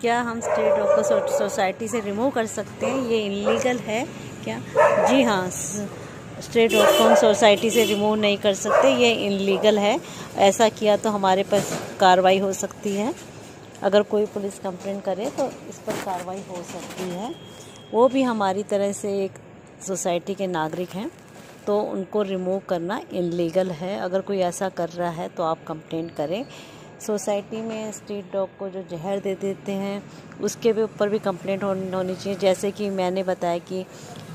क्या हम street dog को सोसाइटी से रिमूव कर सकते हैं? ये इलीगल है क्या? जी हाँ, स्ट्रीट डॉग को हम सोसाइटी से रिमूव नहीं कर सकते, ये इलीगल है। ऐसा किया तो हमारे पास कार्रवाई हो सकती है। अगर कोई पुलिस कंप्लेंट करे तो इस पर कार्रवाई हो सकती है। वो भी हमारी तरह से एक सोसाइटी के नागरिक हैं, तो उनको रिमूव करना इलीगल है। अगर कोई ऐसा कर रहा है तो आप कंप्लेंट करें। सोसाइटी में स्ट्रीट डॉग को जो जहर दे देते हैं उसके भी ऊपर भी कंप्लेंट होनी चाहिए। जैसे कि मैंने बताया कि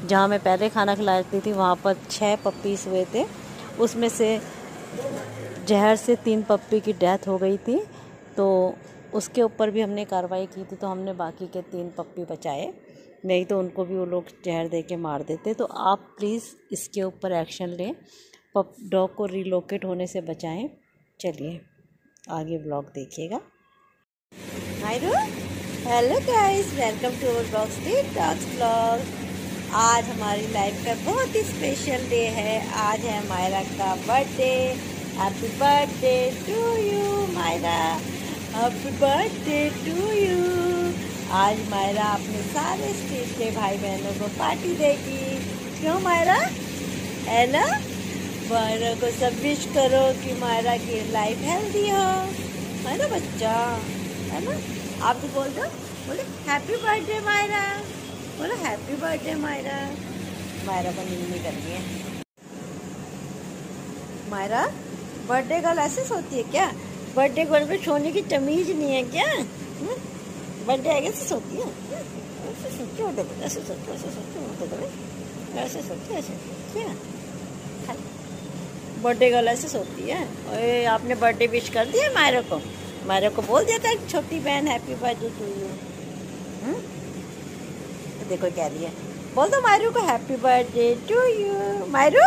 जहाँ मैं पहले खाना खिलाती थी वहाँ पर 6 पप्पीज़ हुए थे, उसमें से जहर से 3 पप्पी की डेथ हो गई थी। तो उसके ऊपर भी हमने कार्रवाई की थी, तो हमने बाकी के 3 पप्पी बचाए, नहीं तो उनको भी वो लोग जहर दे के मार देते। तो आप प्लीज़ इसके ऊपर एक्शन लें, डॉग को रिलोकेट होने से बचाएं। चलिए आगे ब्लॉग देखिएगा। मायरू, hello guys, welcome to our blog street dogs blog. आज हमारी लाइफ का बहुत ही स्पेशल डे है। आज है मायरा का birthday. Happy birthday to you Myra, happy birthday to you. आज मायरा अपने सारे स्ट्रीट के भाई बहनों को पार्टी देगी। क्यों मायरा? है ना? मायरा को सब विश करो कि मायरा की लाइफ हेल्दी हो, है ना बच्चा? है ना? आप भी बोल दो, बोले हैप्पी बर्थडे मायरा, बोलो हैप्पी बर्थडे मायरा। मायरा को नींद नहीं करनी है। मायरा, बर्थडे गर्ल ऐसे सोती है क्या? बर्थडे गर्ल को सोने की तमीज नहीं है क्या? बर्थडे आएगा ऐसे सोती है? ऐसे सोती हो, देखो ऐसे सोती, ऐसे सोती हो, ऐसे सोती, ऐसे क्या? बर्थडे गर्ल ऐसे सोती है। ओए, आपने बर्थडे विश कर दिया मायरा को? मायरा को बोल दिया था छोटी बहन हैप्पी बर्थडे टू यू। देखो कह रही है, बोल दो मायरू को हैप्पी बर्थडे टू यू। मायरू,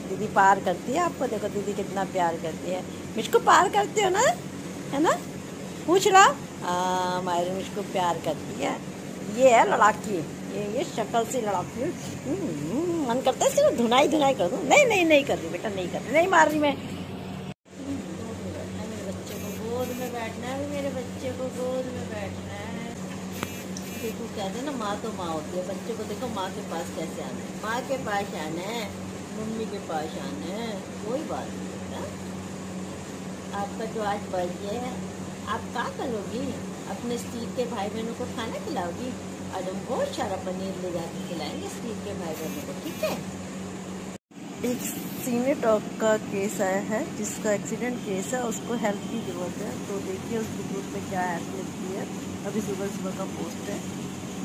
दीदी पार करती है आपको, देखो दीदी कितना प्यार करती है। मुझको पार करते हो ना, है ना? पूछ ला। हाँ, मायरू मुझको प्यार करती है। ये है लड़ाकी, ये शक्ल से लड़ाकी। मन करता है सिर्फ धुनाई कर दूँ। नहीं कर रही बेटा, नहीं कर रही, नहीं मार रही मैं। मेरे बच्चे को गोद में बैठना है, मेरे बच्चे को गोद में बैठना है। देखो कहते हैं ना, माँ तो माँ होती है। बच्चे को देखो माँ के पास कैसे आना है, माँ के पास आना है, मम्मी के पास आना है। कोई बात नहीं बेटा, आपका जो आज बर्थडे है, आप क्या करोगी? अपने स्ट्रीट के भाई बहनों को खाना खिलाओगी? आज हम बहुत सारा पनीर ले जाके खिलाएंगे स्ट्रीट के भाई बहनों को, ठीक है? एक सीनियर डॉग का केस आया है, जिसका एक्सीडेंट केस है, उसको हेल्प की ज़रूरत है। तो देखिए उसकी ग्रुप में क्या हेल्प मिलती है। अभी सुबह का पोस्ट है,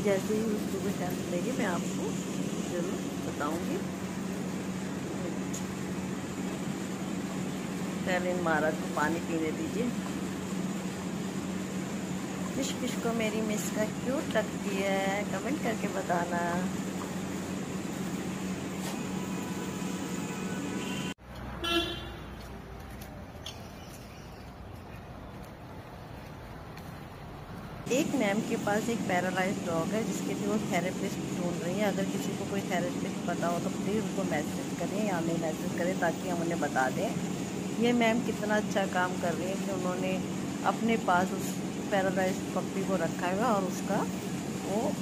जैसे ही उसको कुछ हेल्प मिलेगी मैं आपको ज़रूर बताऊंगी। पहले इन महाराज को पानी पीने दीजिए। किसको मेरी मिस का क्यूट लगती है, कमेंट करके बताना। एक मैम के पास एक पैरालाइज डॉग है, जिसके लिए वो थेरेपिस्ट ढूंढ रही है। अगर किसी को कोई थेरेपिस्ट पता हो तो प्लीज़ उनको मैसेज करें या हमें मैसेज करें, ताकि हम उन्हें बता दें। ये मैम कितना अच्छा काम कर रही है कि उन्होंने अपने पास उस पैरालाइज पप्पी को रखा है और उसका वो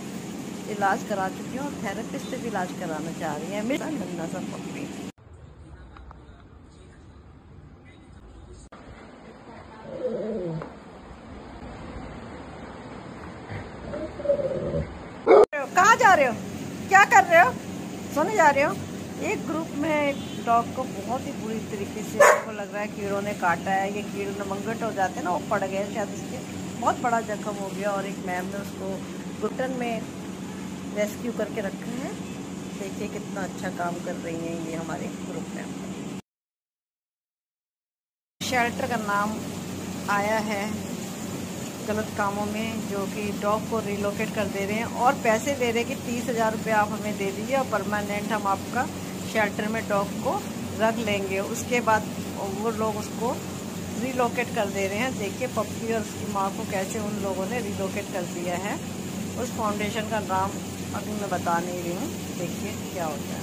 इलाज करा चुकी है, और थेरेपिस्ट से भी इलाज कराना चाह रही है। मेरा नन्हा सा पप्पी। कहाँ जा रहे हो? क्या कर रहे हो? सोने जा रहे हो? एक ग्रुप में डॉग को बहुत ही बुरी तरीके से आपको लग रहा है कीड़ों ने काटा है। ये कीड़े नमंगट हो जाते हैं ना, वो पड़ गए शायद, उसके बहुत बड़ा जख्म हो गया, और एक मैम ने उसको घुटन में रेस्क्यू करके रखा है। देखिए कितना अच्छा काम कर रही हैं ये हमारे ग्रुप में। शेल्टर का नाम आया है गलत कामों में, जो कि डॉग को रिलोकेट कर दे रहे हैं और पैसे दे रहे हैं कि 30,000 रुपये आप हमें दे दीजिए और परमानेंट हम आपका शेल्टर में डॉग को रख लेंगे। उसके बाद वो लोग उसको रिलोकेट कर दे रहे हैं। देखिए पप्पी और उसकी माँ को कैसे उन लोगों ने रिलोकेट कर दिया है। उस फाउंडेशन का नाम अभी मैं बता नहीं रही हूँ, देखिए क्या होता है।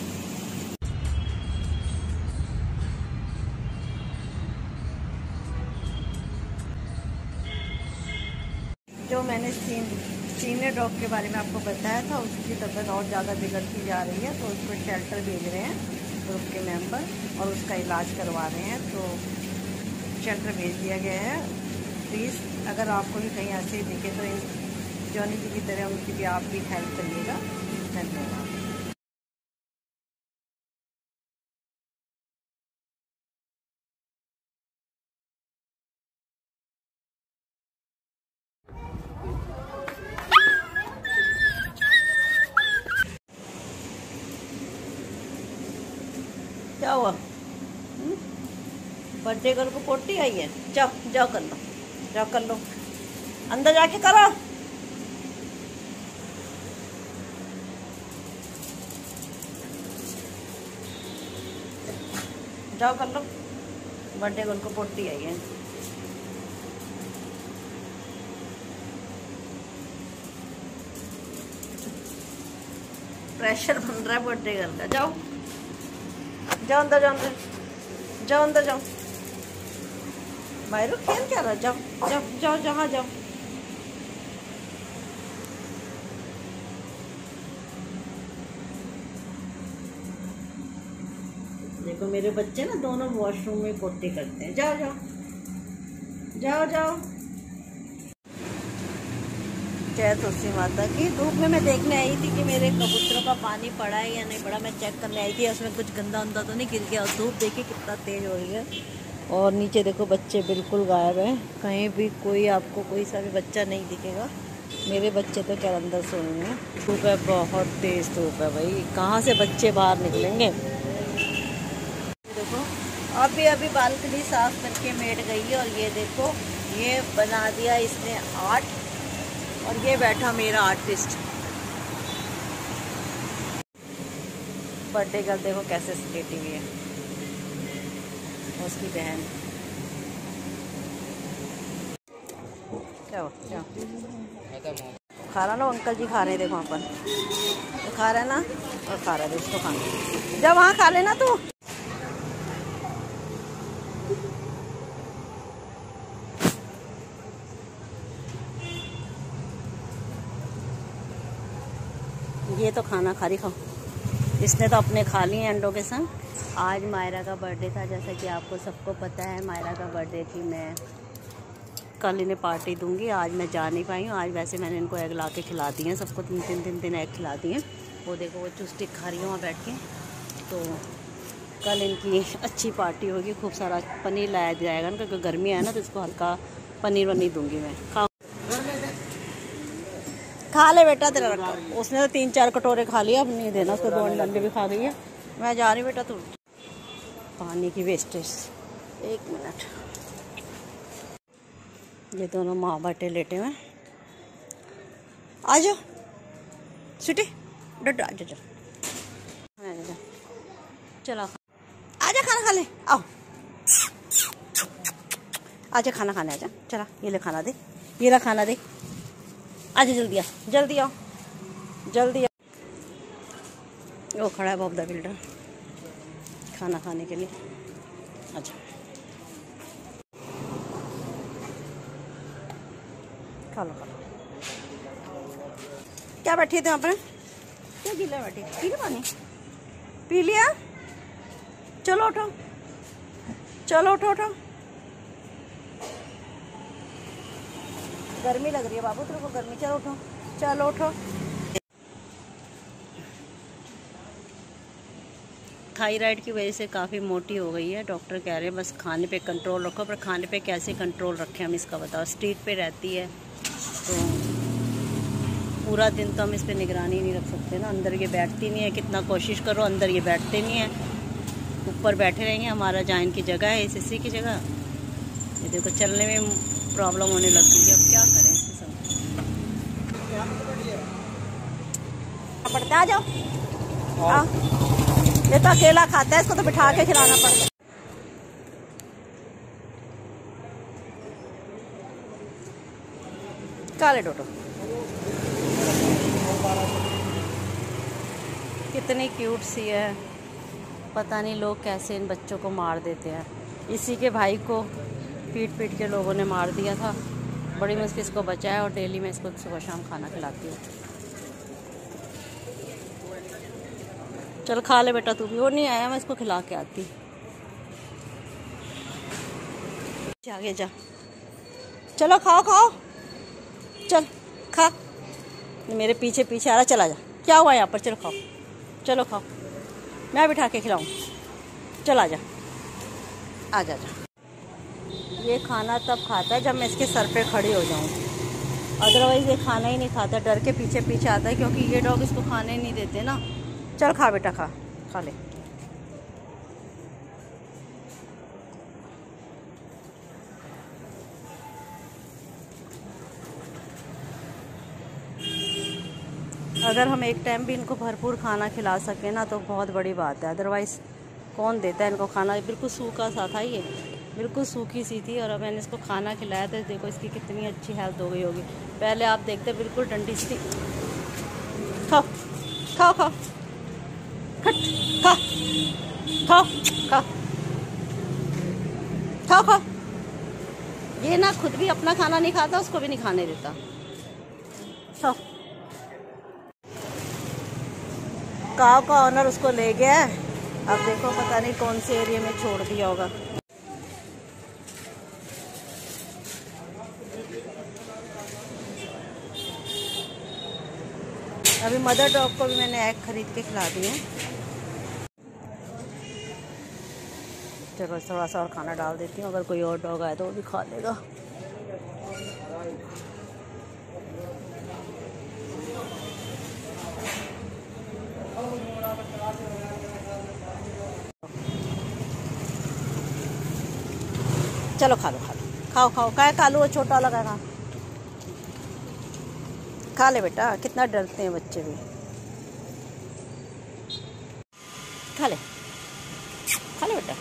जो मैंने सीनियर डॉग के बारे में आपको बताया था, उसकी तबीयत और ज़्यादा बिगड़ती जा रही है, तो उसको शेल्टर भेज रहे हैं ग्रुप के मेंबर और उसका इलाज करवा रहे हैं। तो शेल्टर भेज दिया गया है। प्लीज़ अगर आपको भी कहीं ऐसे ही दिखे तो इन जॉनी जी की तरह उनकी भी आप भी हेल्प करिएगा। धन्यवाद। क्या हुआ? बर्थडे गर्ल को पोटी आई है? जाओ जाओ कर लो, जाओ कर लो, अंदर जाके करो। जाओ कर लो, बर्थडे गर्ल को पोटी आई है। प्रेशर बन रहा है बर्थडे गर्ल का। जाओ जाओ अंदर, जाओ अंदर, जाओ अंदर, जाओ। बाहर खेल क्या रहा? जाओ जाओ जाओ, जहाँ जाओ। देखो मेरे बच्चे ना दोनों वॉशरूम में पोटी करते हैं। जाओ जाओ जाओ जाओ। जय तुलसी माता की। धूप में मैं देखने आई थी कि मेरे कबूतरों का पानी पड़ा है या नहीं पड़ा। मैं चेक करने आई थी उसमें कुछ गंदा उंदा तो नहीं गिर गया। और धूप देखिए कितना तेज हो रही है। और नीचे देखो बच्चे बिल्कुल गायब हैं, कहीं भी कोई आपको कोई सा भी बच्चा नहीं दिखेगा। मेरे बच्चे तो क्या अंदर सोए हैं। धूप है, बहुत तेज़ धूप है भाई, कहाँ से बच्चे बाहर निकलेंगे। देखो अभी अभी बालकनी साफ करके मेड गई है और ये देखो ये बना दिया इसने आर्ट। और ये बैठा मेरा आर्टिस्ट। बर्थडे गर्ल देखो कैसे लेटी हुई है, उसकी बहन। क्या खा रहा ना अंकल जी, खा रहे हैं देखो वहाँ पर तो खा रहा है ना, और खा रहा है उसको खाना। जब वहाँ खा लेना तू। ये तो खाना खा रही, खाओ। इसने तो अपने खा लिए अंडों के संग। आज मायरा का बर्थडे था, जैसा कि आपको सबको पता है। मायरा का बर्थडे थी, मैं कल इन्हें पार्टी दूंगी। आज मैं जा नहीं पाई हूँ। आज वैसे मैंने इनको एग ला के खिला दिए हैं, सबको तीन एग खिला दिए हैं। वो देखो वो चुस्टिक खा रही है वहाँ बैठ के। तो कल इनकी अच्छी पार्टी होगी, खूब सारा पनीर लाया जाएगा ना, क्योंकि गर्मी है ना, तो इसको हल्का पनीर वनीर दूँगी मैं। खा ले बेटा, तेरा रखा। उसने तो 3-4 कटोरे खा लिया, अब नहीं देना उसको। 2 अंडे भी खा गई है। मैं जा रही बेटा, तू पानी की वेस्टेज। 1 मिनट। ये दोनों माँ बेटे लेटे हुए। आ जाओ स्वीटी, डड आ जाओ, चलो आजा खाना खा ले। आओ आजा खाना खाने आजा। चला ये ले खाना दे, ये ला खाना दे। आजा जल्दी आ, जल्दी आओ, जल्दी आओ। वो खड़ा है बॉब द बिल्डर खाना खाने के लिए। अच्छा खा लो, खा लो। क्या बैठी थे वहाँ पर? क्या गिला बैठी? पी लिया पानी? पी लिया? चलो उठो, चलो उठो उठो। गर्मी लग रही है बाबू तेरे को, गर्मी। चलो उठो, चलो उठो। थायराइड की वजह से काफ़ी मोटी हो गई है। डॉक्टर कह रहे हैं बस खाने पे कंट्रोल रखो। पर खाने पे कैसे कंट्रोल रखें हम, इसका बताओ। स्ट्रीट पे रहती है तो पूरा दिन तो हम इस पर निगरानी नहीं रख सकते ना। अंदर ये बैठती नहीं है, कितना कोशिश करो अंदर ये बैठते नहीं है। ऊपर बैठे रहेंगे। हमारा जहाँ इनकी जगह है एसीसी की जगह, ये देखो चलने में प्रॉब्लम होने लग गई है। अब क्या करें इससे सब पड़ता है। आ जाओ, ये तो अकेला खाता है, इसको तो बिठा के खिलाना पड़ता है। काले टोटो कितनी क्यूट सी है। पता नहीं लोग कैसे इन बच्चों को मार देते हैं। इसी के भाई को पीट पीट के लोगों ने मार दिया था। बड़ी मुश्किल इसको बचाया और डेली मैं इसको सुबह शाम खाना खिलाती हूँ। चल खा ले बेटा, तू भी। वो नहीं आया, मैं इसको खिला के आती। आगे जा, चलो खाओ खाओ, चल खा। मेरे पीछे पीछे आ रहा, चला जा। क्या हुआ यहाँ पर? चलो खाओ, चलो खाओ, मैं बिठा के खिलाऊँ। चल आ जा, आ जा जा। ये खाना तब खाता है जब मैं इसके सर पे खड़ी हो जाऊँ, अदरवाइज़ ये खाना ही नहीं खाता, डर के पीछे पीछे आता है, क्योंकि ये डॉग इसको खाने ही नहीं देते ना। चल खा बेटा, खा खा ले। अगर हम एक टाइम भी इनको भरपूर खाना खिला सकें ना तो बहुत बड़ी बात है, अदरवाइज़ कौन देता है इनको खाना। बिल्कुल सूखा सा था ये, बिल्कुल सूखी सी थी, और अब मैंने इसको खाना खिलाया तो देखो इसकी कितनी अच्छी हेल्थ हो गई होगी। पहले आप देखते बिल्कुल डंडी सी। खाओ खाओ खाओ, खट खा, खाओ खाओ खाओ खाओ। ये ना खुद भी अपना खाना नहीं खाता, उसको भी नहीं खाने देता। खाओ। काव का ऑनर उसको ले गया है, अब देखो पता नहीं कौन से एरिया में छोड़ दिया होगा। अभी मदर डॉग को भी मैंने एग खरीद के खिला दिए। चलो थोड़ा सा और खाना डाल देती हूँ, अगर कोई और डॉग आए तो वो भी खा लेगा। चलो खा लो, खा लो, खाओ खाओ। क्या खा लो, वो छोटा लगा खा। खा ले बेटा, कितना डरते हैं बच्चे भी। खा ले, खा ले बेटा।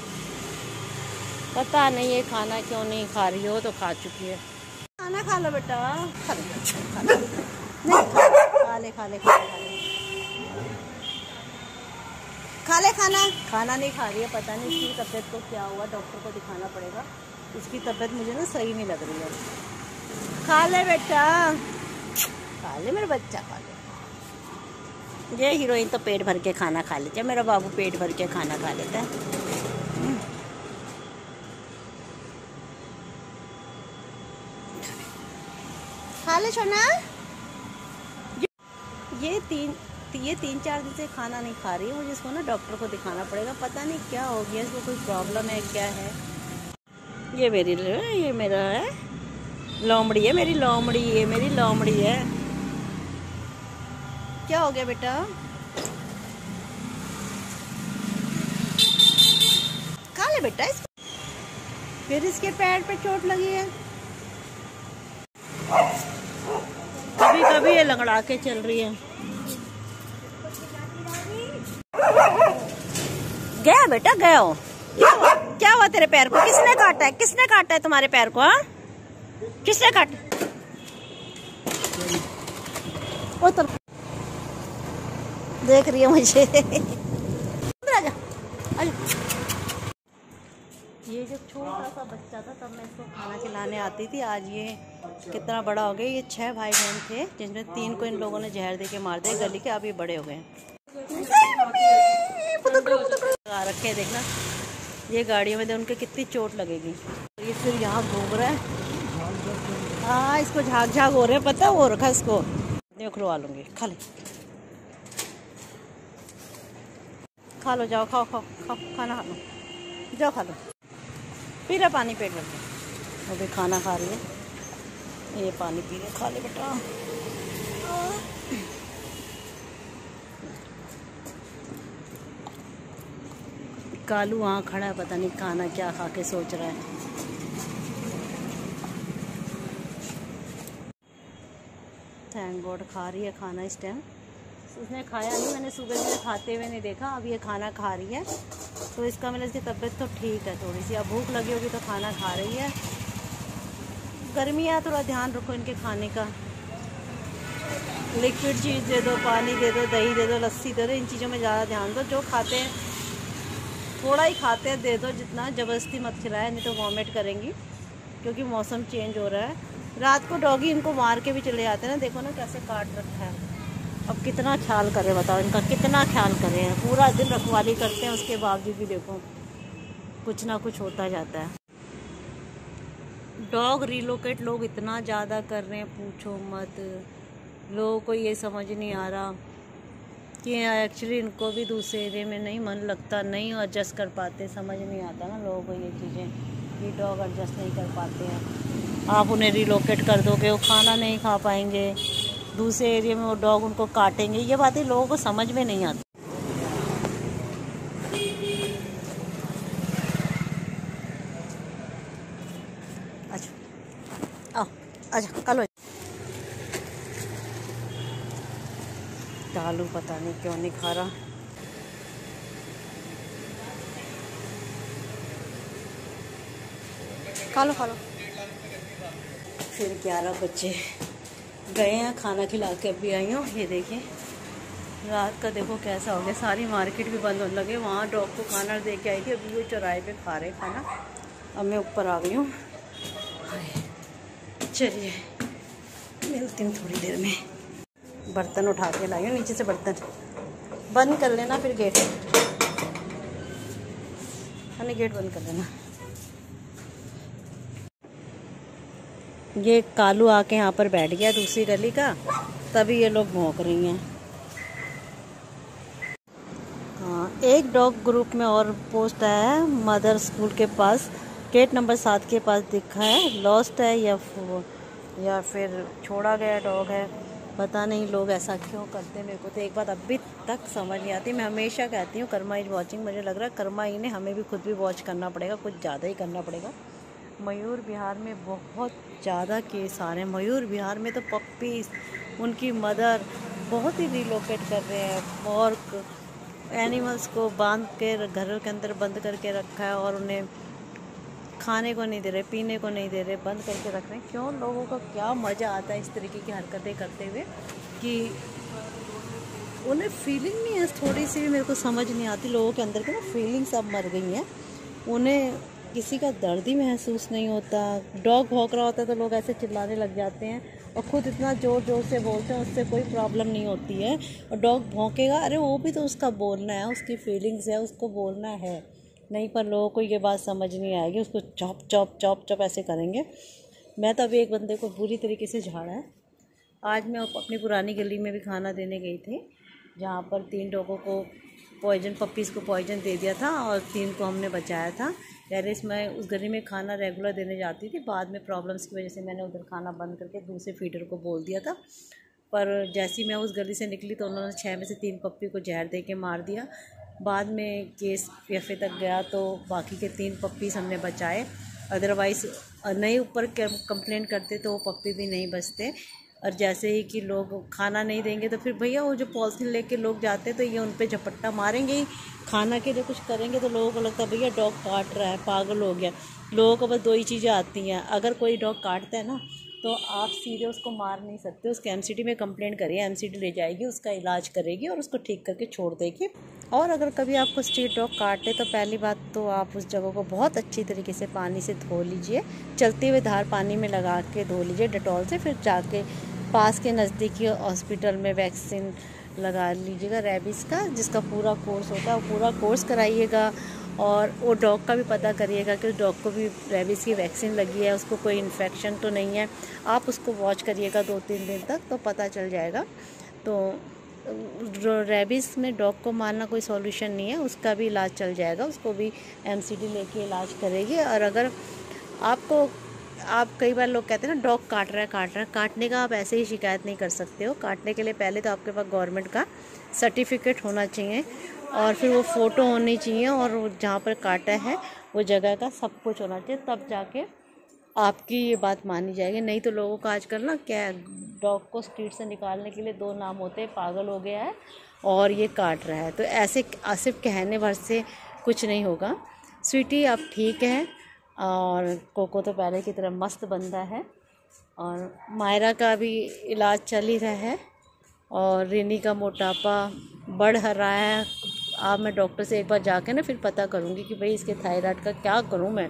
पता नहीं ये खाना क्यों नहीं खा रही हो, तो खा चुकी है। खाना खा लो बेटा, खा ले, खा ले। नहीं खा ले, खा ले, खा ले, खा ले खाना। खाना नहीं खा रही है, पता नहीं इसकी तबीयत को क्या हुआ, डॉक्टर को दिखाना पड़ेगा। इसकी तबीयत मुझे ना सही नहीं लग रही है। खा ले बेटा, खा ले मेरा बच्चा, खा ले। ये हीरोइन तो पेट भर के खाना खा लेती है, मेरा बाबू पेट भर के खाना खा लेता है। खा ले सोना। ये तीन चार दिन से खाना नहीं खा रही है, मुझे इसको ना डॉक्टर को दिखाना पड़ेगा। पता नहीं क्या हो गया इसको, कोई प्रॉब्लम है क्या है। ये मेरा है लोमड़ी है, मेरी लोमड़ी है, मेरी लोमड़ी है। क्या हो गया बेटा? खा ले बेटा इसको। फिर इसके पैर पे चोट लगी है। कभी कभी ये लंगड़ा के चल रही है। गया बेटा, गया हो। क्या हुआ तेरे पैर को? किसने काटा है? किसने काटा है तुम्हारे पैर को? हाँ, किसने काटा? वो तो देख रही है मुझे। आजा, आजा। ये जब छोटा सा बच्चा था तब मैं इसको खाना खिलाने आती थी। आज ये कितना बड़ा हो गया। ये 6 भाई बहन थे, जिसमें 3 को इन लोगों ने जहर दे के मार दिया गली के। अब ये बड़े हो गए रखे। देखना ये गाड़ियों में उनके कितनी चोट लगेगी। ये फिर यहाँ घूम रहा है। हाँ, इसको झाग झाग हो रहे, पता वो रखा इसको। खुलवा लूंगी। खा ले, खा लो, जाओ खाओ खाओ खाओ, खाना खा लो, जाओ खा लो। पी रहा पानी पेट भर के। वो भी खाना खा रही है, ये पानी पी रहे। खा ले बेटा। कालू वहाँ खड़ा है, पता नहीं खाना क्या खा के सोच रहा है। थैंक गॉड खा रही है खाना इस टाइम। उसने खाया नहीं, मैंने सुबह से खाते हुए नहीं देखा। अब ये खाना खा रही है तो इसका मतलब इसकी तबीयत तो ठीक है थोड़ी सी। अब भूख लगी होगी तो खाना खा रही है। गर्मी है, थोड़ा ध्यान रखो इनके खाने का। लिक्विड चीज़ दे दो, पानी दे दो, दही दे दो, लस्सी दे दो। इन चीज़ों में ज़्यादा ध्यान दो। जो खाते हैं थोड़ा ही खाते हैं दे दो, जितना ज़बरदस्ती मत खिलाए, नहीं तो वॉमिट करेंगी, क्योंकि मौसम चेंज हो रहा है। रात को डॉगी इनको मार के भी चले जाते हैं ना, देखो ना कैसे काट रखा है। अब कितना ख्याल करें बताओ, इनका कितना ख्याल करें, पूरा दिन रखवाली करते हैं, उसके बावजूद भी देखो कुछ ना कुछ होता जाता है। डॉग रिलोकेट लोग इतना ज़्यादा कर रहे हैं, पूछो मत। लोगों को ये समझ नहीं आ रहा कि एक्चुअली इनको भी दूसरे एरिया में नहीं मन लगता, नहीं एडजस्ट कर पाते, समझ नहीं आता ना लोगों को ये चीज़ें कि डॉग एडजस्ट नहीं कर पाते हैं। आप उन्हें रिलोकेट कर दोगे, वो खाना नहीं खा पाएंगे, दूसरे एरिया में वो डॉग उनको काटेंगे, ये बातें लोगों को समझ में नहीं आती। अच्छा आओ, अच्छा कल आलू पता नहीं क्यों नहीं खा रहा। खा लो खा लो। फिर 11 बच्चे गए हैं, खाना खिला के अभी आई हूँ। ये देखिए रात का देखो कैसा हो गया, सारी मार्केट भी बंद होने लगे। वहाँ डॉग को खाना दे के आई थी, अभी वो चौराहे पे खा रहे खाना। अब मैं ऊपर आ गई हूँ। चलिए मिलती हूँ थोड़ी देर में। बर्तन उठा के लाई हूँ नीचे से, बर्तन बंद कर लेना फिर गेट, हमें गेट बंद कर लेना। ये कालू आके यहाँ पर बैठ गया दूसरी गली का, तभी ये लोग भौंक रही हैं। हाँ, एक डॉग ग्रुप में और पोस्ट आया है, मदर स्कूल के पास गेट नंबर 7 के पास दिखा है, लॉस्ट है या फिर छोड़ा गया डॉग है, पता नहीं लोग ऐसा क्यों करते हैं। मेरे को तो एक बात अभी तक समझ नहीं आती। मैं हमेशा कहती हूँ कर्मा इज वॉचिंग, मुझे लग रहा है कर्मा ही ने हमें भी खुद भी वॉच करना पड़ेगा, कुछ ज़्यादा ही करना पड़ेगा। मयूर विहार में बहुत ज़्यादा केस आ रहे हैं। मयूर विहार में तो पप्पीज, उनकी मदर बहुत ही रिलोकेट कर रहे हैं, और एनिमल्स को बांध के घरों के अंदर बंद करके रखा है, और उन्हें खाने को नहीं दे रहे, पीने को नहीं दे रहे, बंद करके रख रहे हैं। क्यों? लोगों को क्या मज़ा आता है इस तरीके की हरकतें करते हुए कि उन्हें फीलिंग नहीं है थोड़ी सी भी। मेरे को समझ नहीं आती, लोगों के अंदर की ना फीलिंग्स अब मर गई हैं, उन्हें किसी का दर्द ही महसूस नहीं होता। डॉग भौंक रहा होता है तो लोग ऐसे चिल्लाने लग जाते हैं, और ख़ुद इतना ज़ोर ज़ोर से बोलते हैं, उससे कोई प्रॉब्लम नहीं होती है। और डॉग भौंकेगा, अरे वो भी तो उसका बोलना है, उसकी फीलिंग्स है, उसको बोलना है। नहीं, पर लोगों को ये बात समझ नहीं आएगी, उसको चॉप चॉप चॉप चॉप ऐसे करेंगे। मैं तो अभी एक बंदे को बुरी तरीके से झाड़ा है। आज मैं अपनी पुरानी गली में भी खाना देने गई थी, जहाँ पर 3 डॉगों को पपीज़ को पॉइजन दे दिया था, और 3 को हमने बचाया था। पहले मैं उस गली में खाना रेगुलर देने जाती थी, बाद में प्रॉब्लम्स की वजह से मैंने उधर खाना बंद करके दूसरे फीडर को बोल दिया था। पर जैसे ही मैं उस गली से निकली तो उन्होंने 6 में से 3 पप्पी को जहर दे के मार दिया। बाद में केस PFA तक गया तो बाकी के 3 पप्पीज़ हमने बचाए, अदरवाइज़ नहीं ऊपर कंप्लेंट करते तो वो पप्पी भी नहीं बचते। और जैसे ही कि लोग खाना नहीं देंगे तो फिर भैया वो जो पॉलिथीन लेके लोग जाते हैं तो ये उन पे झपट्टा मारेंगे ही। खाना के लिए कुछ करेंगे तो लोगों को लगता है भैया डॉग काट रहा है, पागल हो गया। लोगों को बस 2 ही चीज़ें आती हैं, अगर कोई डॉग काटता है ना तो आप सीधे उसको मार नहीं सकते, उसके MCD में कंप्लेंट करिए, MCD ले जाएगी, उसका इलाज करेगी और उसको ठीक करके छोड़ देगी। और अगर कभी आपको स्ट्रीट डॉग काटे तो पहली बात तो आप उस जगह को बहुत अच्छी तरीके से पानी से धो लीजिए, चलते हुए धार पानी में लगा के धो लीजिए डेटॉल से। फिर जाके पास के नज़दीकी हॉस्पिटल में वैक्सीन लगा लीजिएगा रेबीज़ का, जिसका पूरा कोर्स होता है, वो पूरा कोर्स कराइएगा। और वो डॉग का भी पता करिएगा कि उस डॉग को भी रेबीज़ की वैक्सीन लगी है, उसको कोई इन्फेक्शन तो नहीं है। आप उसको वॉच करिएगा 2-3 दिन तक, तो पता चल जाएगा। तो रेबीज़ में डॉग को मारना कोई सॉल्यूशन नहीं है, उसका भी इलाज चल जाएगा, उसको भी MCD लेके इलाज करेगी। और अगर आप कई बार लोग कहते हैं ना डॉग काट रहा है, काटने का आप ऐसे ही शिकायत नहीं कर सकते हो। काटने के लिए पहले तो आपके पास गवर्नमेंट का सर्टिफिकेट होना चाहिए, और फिर वो फ़ोटो होनी चाहिए, और जहाँ पर काटा है वो जगह का सब कुछ होना चाहिए, तब जाके आपकी ये बात मानी जाएगी। नहीं तो लोगों का आजकल ना क्या, डॉग को स्ट्रीट से निकालने के लिए 2 नाम होते हैं, पागल हो गया है और ये काट रहा है। तो ऐसे सिर्फ कहने भर से कुछ नहीं होगा। स्वीटी अब ठीक है, और कोको तो पहले की तरह मस्त बंदा है, और मायरा का भी इलाज चल ही रहा है, और रिनी का मोटापा बढ़ रहा है। अब मैं डॉक्टर से एक बार जाके ना फिर पता करूँगी कि भाई इसके थायराइड का क्या करूँ मैं,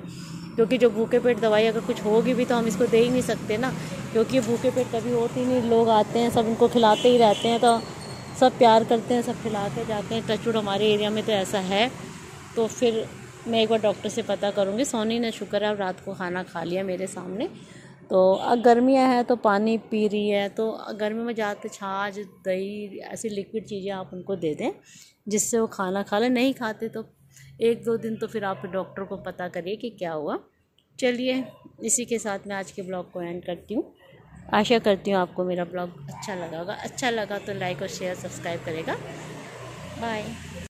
क्योंकि जो भूखे पेट दवाई अगर कुछ होगी भी तो हम इसको दे ही नहीं सकते ना। क्योंकि भूखे पेट कभी होते ही नहीं, लोग आते हैं सब इनको खिलाते ही रहते हैं, तो सब प्यार करते हैं, सब खिला के जाते हैं। टचवुड हमारे एरिया में तो ऐसा है। तो फिर मैं एक बार डॉक्टर से पता करूँगी। सोनी ने शुक्र है रात को खाना खा लिया मेरे सामने। तो अब गर्मियाँ हैं तो पानी पी रही है, तो गर्मी में ज़्यादातर छाछ, दही, ऐसी लिक्विड चीज़ें आप उनको दे दें जिससे वो खाना खा लें। नहीं खाते तो 1-2 दिन तो फिर आप डॉक्टर को पता करिए कि क्या हुआ। चलिए, इसी के साथ मैं आज के ब्लॉग को एंड करती हूँ। आशा करती हूँ आपको मेरा ब्लॉग अच्छा लगा होगा। अच्छा लगा तो लाइक और शेयर सब्सक्राइब करेगा। बाय।